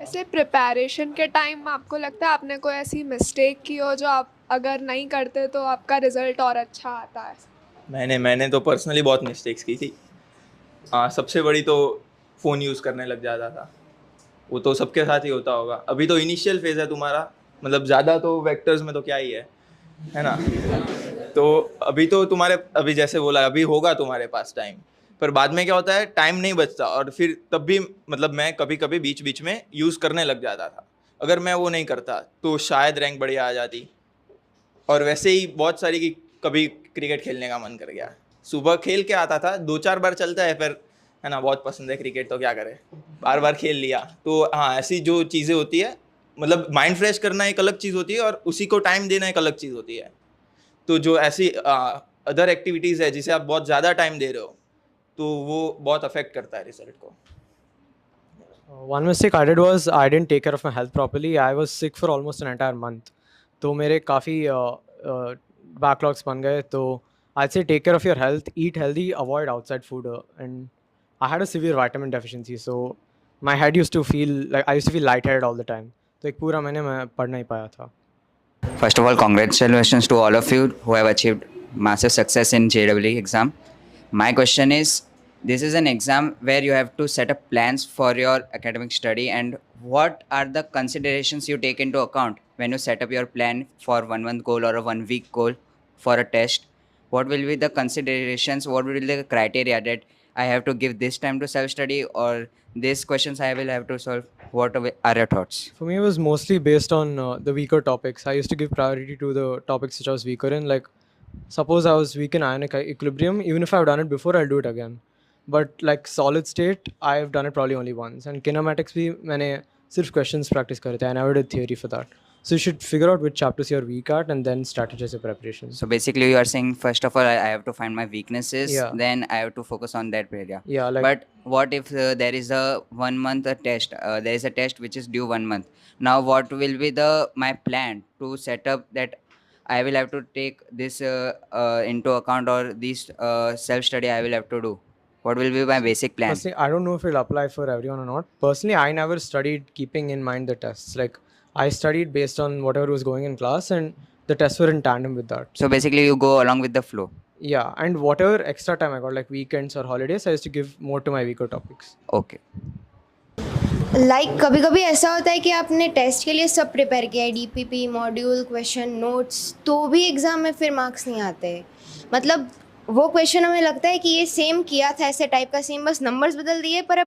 ऐसे प्रिपरेशन के टाइम आपको लगता है आपने कोई ऐसी मिस्टेक की हो जो आप अगर नहीं करते तो आपका रिजल्ट और अच्छा आता है? मैंने तो पर्सनली बहुत मिस्टेक्स की थी। सबसे बड़ी तो फ़ोन यूज़ करने लग जाता था। वो तो सबके साथ ही होता होगा। अभी तो इनिशियल फेज़ है तुम्हारा, मतलब ज़्यादा तो वेक्टर्स में तो क्या ही है ना? तो अभी तो तुम्हारे, अभी जैसे बोला, अभी होगा तुम्हारे पास टाइम, पर बाद में क्या होता है, टाइम नहीं बचता, और फिर तब भी मतलब मैं कभी कभी बीच बीच में यूज़ करने लग जाता था। अगर मैं वो नहीं करता तो शायद रैंक बढ़िया आ जाती। और वैसे ही बहुत सारी की, कभी क्रिकेट खेलने का मन कर गया, सुबह खेल के आता था, 2-4 बार चलता है, फिर है ना, बहुत पसंद है क्रिकेट तो क्या करे, बार बार खेल लिया। तो हाँ, ऐसी जो चीज़ें होती है, मतलब माइंड फ्रेश करना एक अलग चीज़ होती है और उसी को टाइम देना एक अलग चीज़ होती है। तो जो ऐसी अदर एक्टिविटीज़ है जिसे आप बहुत ज़्यादा टाइम दे रहे हो, तो वो बहुत अफेक्ट करता है रिजल्ट को। One mistake I did was I didn't take care of my health properly. I was sick for almost an entire month. तो मेरे काफ़ी backlogs बन गए. तो I'd say take care of your health, eat healthy, avoid outside food. And I had a severe vitamin deficiency, so my head used to feel like I used to feel lightheaded all the time. तो एक पूरा महीने मैं पढ़ नहीं पाया था. First of all, congratulations to all of you who have achieved massive success in JEE exam. My question is, this is an exam where you have to set up plans for your academic study, and what are the considerations you take into account when you set up your plan for 1 month goal or a 1 week goal for a test? What will be the considerations? What will be the criteria that I have to give this time to self-study, or these questions I will have to solve? What are your thoughts? For me, it was mostly based on the weaker topics. I used to give priority to the topics which I was weaker in. Like, suppose I was weak in ionic equilibrium, even if I've done it before, I'll do it again. But like solid state, I've done it probably only once. And kinematics bhi मैंने सिर्फ questions practice करे थे. I never did theory for that. So you should figure out which chapters you're weak at and then strategize your preparations. So basically, you are saying first of all, I have to find my weaknesses. Yeah. Then I have to focus on that area. Yeah, like But what if there is a 1 month test? There is a test which is due 1 month. Now, what will be my plan to set up that I will have to take this into account, or this self study I will have to do? What will be my basic plan? personally, I don't know if it'll apply for everyone or not. Personally, I never studied keeping in mind the tests. Like I studied based on whatever was going in class, and the tests were in tandem with that. So basically, you go along with the flow. Yeah, and whatever extra time I got, like weekends or holidays, I used to give more to my weaker topics. Okay. कभी कभी ऐसा होता है कि आपने test के लिए सब प्रिपेयर किया है, डीपीपी, मॉड्यूल, क्वेश्चन, नोट्स, तो भी एग्ज़ाम में फिर मार्क्स नहीं आते. मतलब वो क्वेश्चन हमें लगता है कि ये सेम किया था, ऐसे टाइप का सेम, बस नंबर्स बदल दिए, पर